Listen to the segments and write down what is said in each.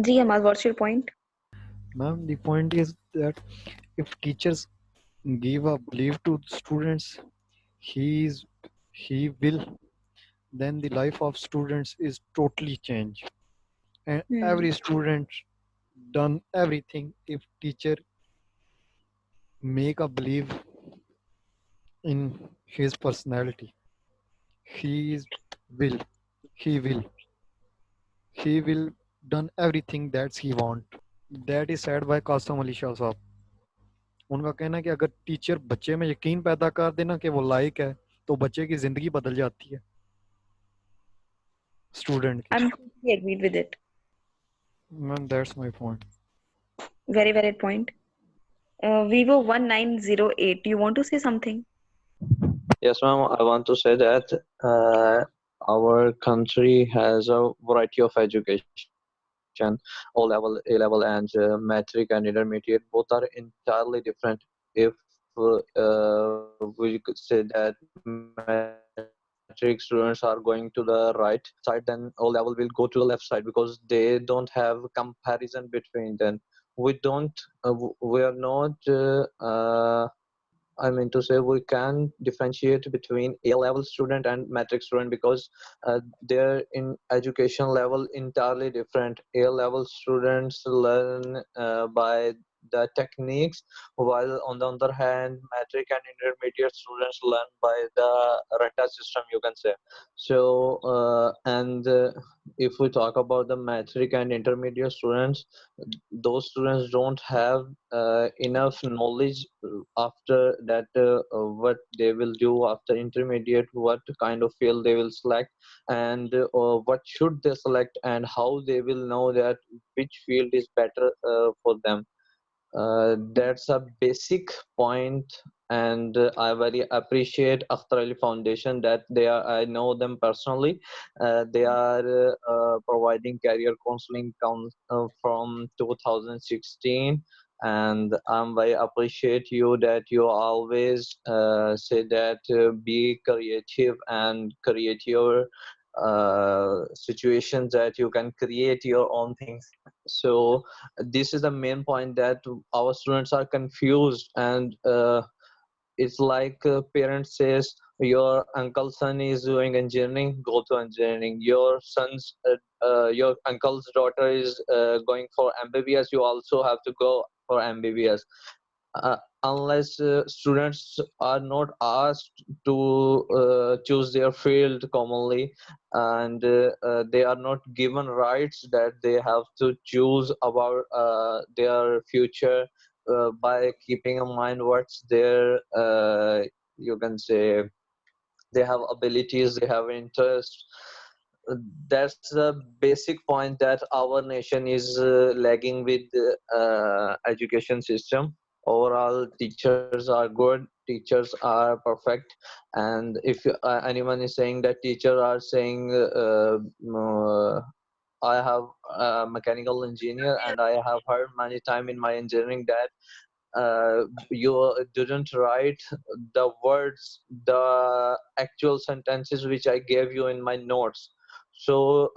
Ji Amal, what's your point? Ma'am, the point is that if teachers give a belief to students, he is he will, then the life of students is totally changed. And Hmm. every student done everything if teacher make a belief in his personality. He is will he will he will done everything that he want. That is said by Qasim Ali Shah साहब. उनका कहना है कि अगर teacher बच्चे में यकीन पैदा कर देना कि वो लायक है तो बच्चे की जिंदगी बदल जाती है स्टूडेंट की. I'm totally agreed with it. Ma'am that's my point. Very valid point. Vivo 1908, you want to say something? Yes, ma'am. I want to say that our country has a variety of education. O level, A level, and metric and intermediate. Both are entirely different. If we could say that metric students are going to the right side, then O level will go to the left side because they don't have comparison between them. We are not. I mean to say we can differentiate between A level student and metric student because they're in education level entirely different. A level students learn by the techniques, while on the other hand, metric and intermediate students learn by the RATA system, you can say. So, and if we talk about the metric and intermediate students, those students don't have enough knowledge after that what they will do after intermediate, what kind of field they will select, and what should they select, and how they will know that which field is better for them. That's a basic point, and I very appreciate Akhtar Ali Foundation that they are. I know them personally. They are providing career counseling from 2016, and I'm very appreciate you that you always say that be creative and create your situations that you can create your own things. So this is the main point that our students are confused, and it's like parents says your uncle's son is doing engineering, go to engineering. Your uncle's daughter is going for mbbs, you also have to go for mbbs. Unless students are not asked to choose their field commonly, and they are not given rights that they have to choose about their future by keeping in mind what's their you can say they have abilities, they have interests. That's the basic point that our nation is lagging with education system. Overall, teachers are good, teachers are perfect, and if anyone is saying that teachers are saying I have a mechanical engineer, and I have heard many time in my engineering that you didn't write the words, the actual sentences which I gave you in my notes. So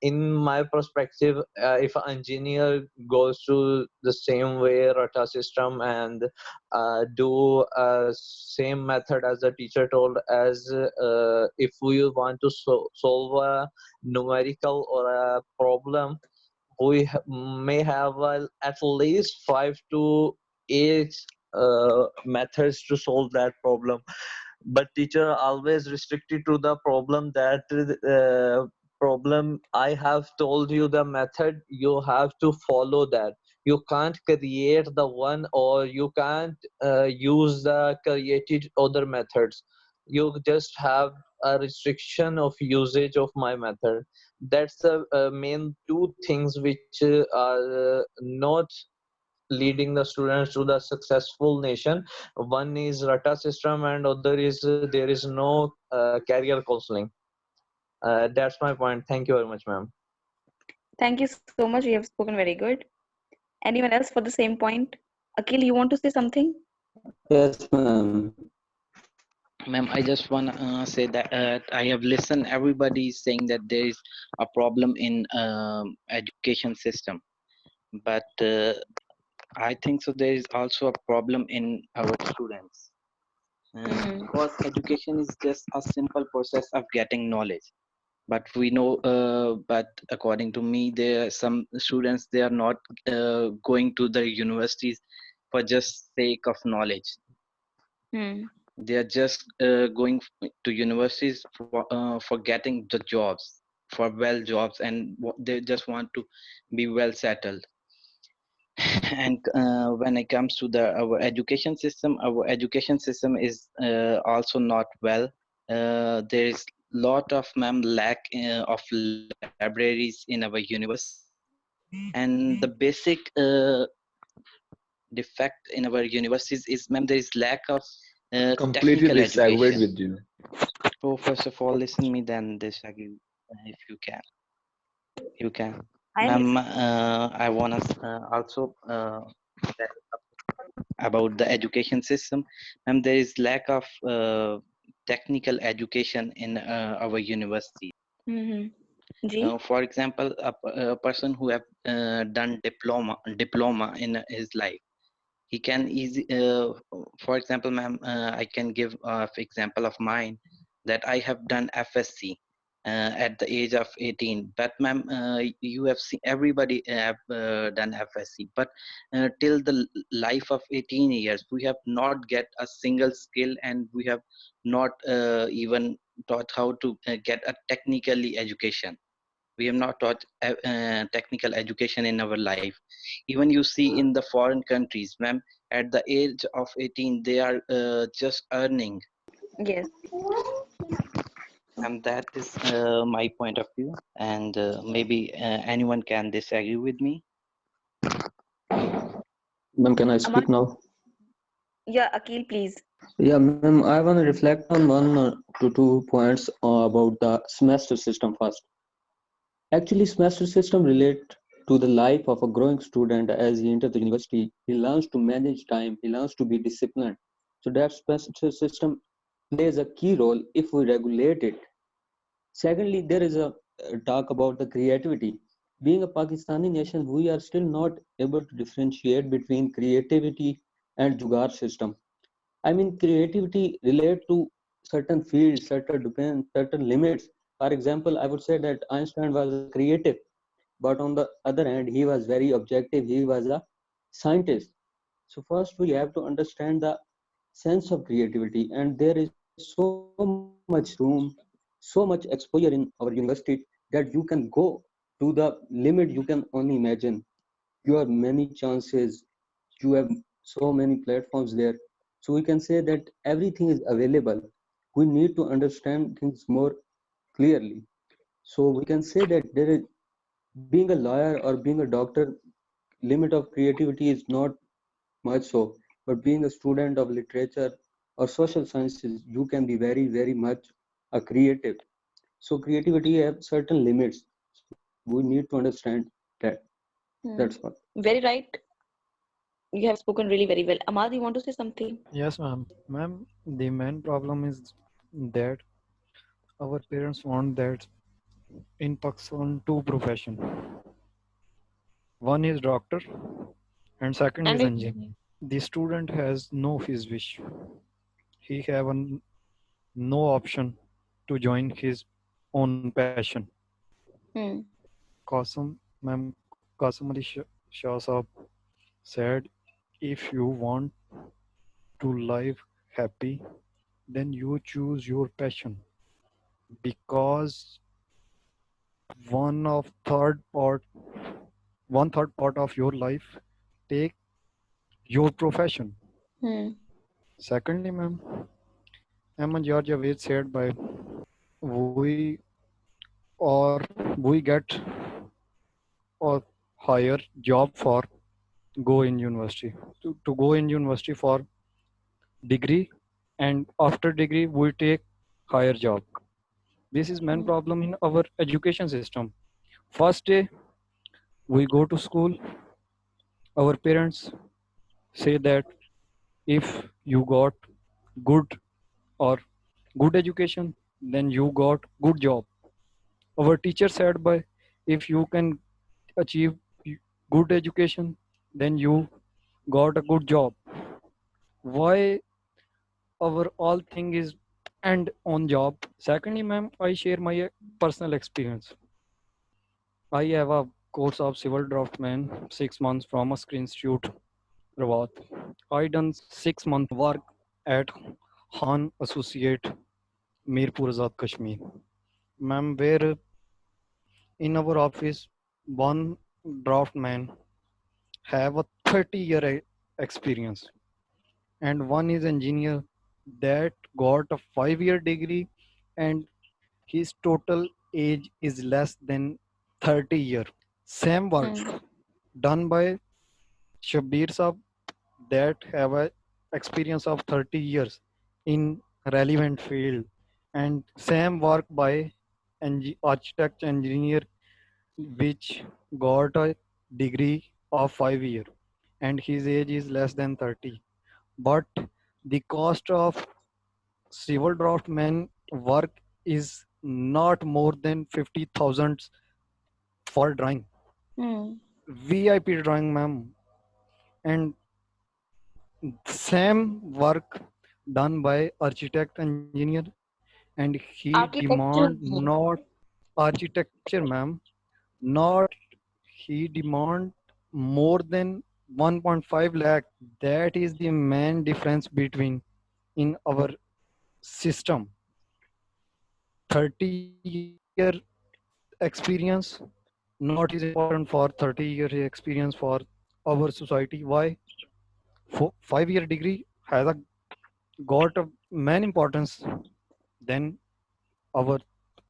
in my perspective, if an engineer goes through the same way rata system and do same method as the teacher told, as if we want to solve a numerical or a problem, we may have at least 5 to 8 methods to solve that problem, but teacher always restricted to the problem that problem I have told you the method, you have to follow that. You can't create the one, or you can't use the created other methods. You just have a restriction of usage of my method. That's the main two things which are not leading the students to the successful nation. One is rata system, and other is there is no career counseling. That's my point. Thank you very much, ma'am. Thank you so much. You have spoken very good. Anyone else for the same point? Akhil, you want to say something? Yes, ma'am. Ma'am, I just want to say that I have listened everybody saying that there is a problem in education system, but I think so there is also a problem in our students. Mm-hmm. Because education is just a simple process of getting knowledge, but we know but according to me, there are some students, they are not going to the universities for just sake of knowledge. Hmm. They are just going to universities for getting the jobs, for well jobs, and they just want to be well settled. And when it comes to the our education system is also not well. There is lot of ma'am lack of libraries in our universities, and the basic defect in our universities is, ma'am, there is lack of Completely technical disagreed education. with you. So first of all, listen me, then this again, if you can, you can. I'm Ma'am, listening. I want to also tell about the education system. Ma'am, there is lack of technical education in our university. Mm-hmm. Ji? For example, a person who have done diploma in his life, he can easy for example, ma'am, I can give example of mine, that I have done FSC at the age of 18. But ma'am, you have seen everybody have done FSC, but till the life of 18 years we have not get a single skill, and we have not even taught how to get a technically education. We have not taught technical education in our life. Even you see in the foreign countries, ma'am, at the age of 18 they are just earning. Yes. And that is my point of view, and maybe anyone can disagree with me. Ma'am, can I Aman? speak now? Yeah, Akil, please. Yeah, ma'am, I want to reflect on one to 2 points about the semester system first. Actually, semester system relate to the life of a growing student as he enters the university. He learns to manage time, he learns to be disciplined. So that semester system plays a key role if we regulate it. Secondly, there is a talk about the creativity. Being a Pakistani nation, we are still not able to differentiate between creativity and jugaad system. I mean, creativity relate to certain fields, certain limits. For example, I would say that Einstein was a creative, but on the other hand, he was very objective. He was a scientist. So first, we have to understand the sense of creativity, and there is so much room, so much exposure in our university that you can go to the limit you can only imagine. You have many chances, you have so many platforms there, so we can say that everything is available. We need to understand things more clearly. So we can say that there is, being a lawyer or being a doctor, limit of creativity is not much so, but being a student of literature or social sciences, you can be very much a creative. So creativity have certain limits, so we need to understand that. That's all. Hmm. Very right. You have spoken really very well. Amal, you want to say something? Yes, ma'am. Ma'am, the main problem is that our parents want that in Pakistan two profession. One is doctor and second is And it, engineer. The student has no his wish. He have no option to join his own passion. hmm. Qasim, ma'am, Qasim Ali Shah Sahab said, if you want to live happy, then you choose your passion because one of third part, one third part of your life take your profession. Hmm. Secondly, ma'am, Ahmad George Javed said by we or we get a higher job for go in university to go in university for degree, and after degree we take higher job. This is main Hmm. problem in our education system. First day we go to school, our parents say that if you got good or good education, then you got good job. Our teacher said, by if you can achieve good education, then you got a good job. Why our all thing is end on job? Secondly, ma'am, I share my personal experience. I have a course of civil draftman, 6 months from Musker Institute, Rawat. I done 6 month work at Han Associate, Mirpur Azad, Kashmir. Ma'am, where in our office, one draftman have a 30-year experience, and one is engineer that got a 5-year degree, and his total age is less than 30 year. Same work done by Shabir Saab that have a experience of 30 years in relevant field, and same work by architect engineer which got a degree of 5 year, and his age is less than 30. But the cost of civil draftman work is not more than 50,000 for drawing, Hmm. VIP drawing, ma'am. And same work done by architect engineer, and he demand Architecture. not architecture, ma'am, not he demand more than 1.5 lakh. That is the main difference between in our system. 30-year experience not is important for 30-year experience for our society. Why? 5-year degree has a got a main importance than our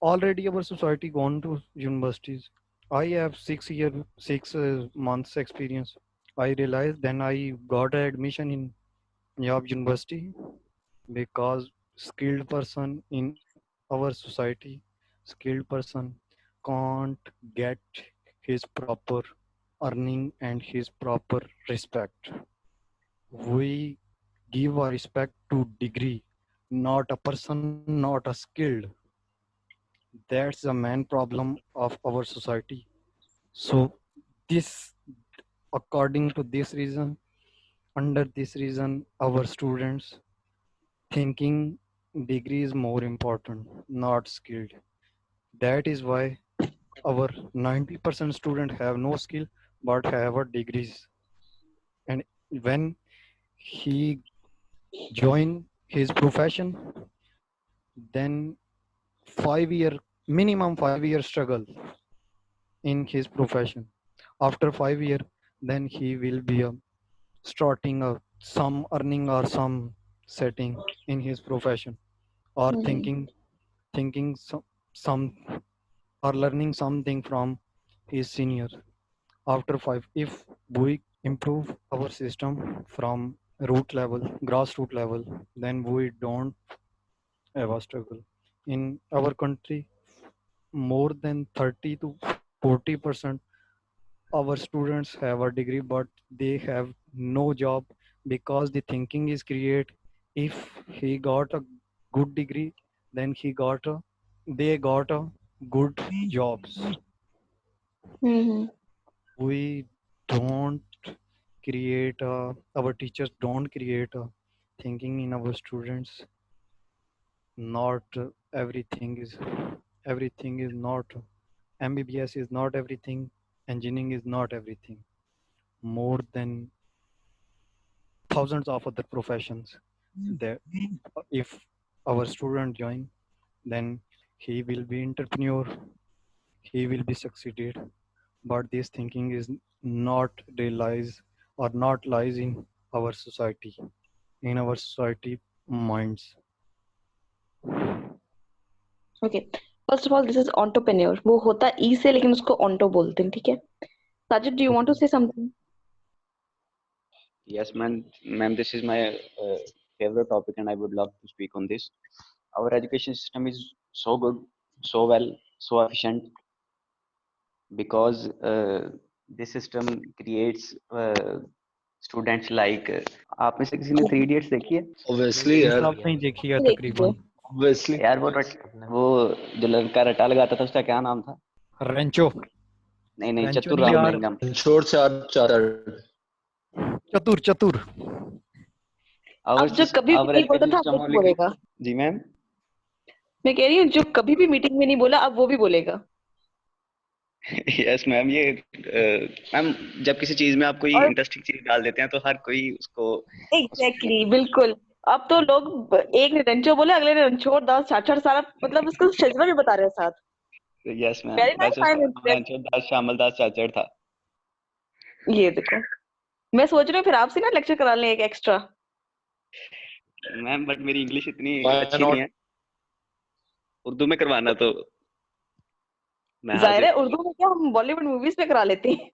already our society gone to universities. I have 6 year 6 months experience. I realized then I got an admission in Punjab University because skilled person in our society, skilled person can't get his proper earning and his proper respect. We give a respect to degree, not a person, not a skilled. That's the main problem of our society. So this, according to this reason, under this reason, our students thinking degree is more important, not skilled. That is why our 90% student have no skill but have a degrees. And when he join his profession, then 5 year minimum 5 year struggle in his profession. After 5 year, then he will be starting some earning or some setting in his profession, or Hmm. thinking some or learning something from his senior. After 5, if we improve our system from root level, grassroots level, then we don't have a struggle. In our country, more than 30 to 40% our students have a degree but they have no job, because the thinking is create, if he got a good degree, then they got a good jobs. Hmm. We don't create our teachers don't create thinking in our students. Not everything is not MBBS is not everything, engineering is not everything. More than thousands of other professions there. If our student join, then he will be entrepreneur, he will be succeeded. But this thinking is not realize or not lies in our society, in our society minds. Okay, first of all this is entrepreneur, वो होता ई से लेकिन उसको onto बोलते हैं, ठीक है? Sajid, do you want to say something? Yes, ma'am, this is my favorite topic, and I would love to speak on this. Our education system is so good, so well, so efficient, because this system creates students like. आप में से किसी ने 3 Idiots देखी है? Obviously, इस यार. आपने ही देखी है देखिए, तकरीबन. Obviously. यार वो जो लड़का रटा लगाता था उसका क्या नाम था? रेंचो। नहीं नहीं, रेंचो चतुर नहीं यार, रामलिंगम। Short चार चतुर चतुर। अब जो कभी भी आवर नहीं बोलता एजुकेशन था सिस्टम वो भी ओनली। बोलेगा। जी मैम। मैं कह रही हूँ जो कभी भी मीटिंग में नहीं बोला अब वो भी बोलेगा। यस मैम, ये मैम जब किसी चीज में आप कोई और इंटरेस्टिंग चीज डाल देते हैं तो हर कोई उसको एग्जैक्टली बिल्कुल। अब तो लोग एक ने रंचो बोले अगले ने रणछोड़ दास छाछड़ सारा मतलब उसका शजरा भी बता रहे हैं साथ। यस मैम, वेरी नाइस, वैसे आई उसका एम नाम इम्प्रेस्ड। रणछोड़ दास श्यामल दास चाचड़ था। ये देखो, मैं सोच रही हूँ फिर आपसे ना लेक्चर करा लें एक एक्स्ट्रा। मैम बट मेरी इंग्लिश इतनी Why अच्छी नहीं not? है, उर्दू में करवाना तो मैं जाहिर हाजिर है हूँ। उर्दू में क्या, हम बॉलीवुड मूवीज में करा लेते हैं।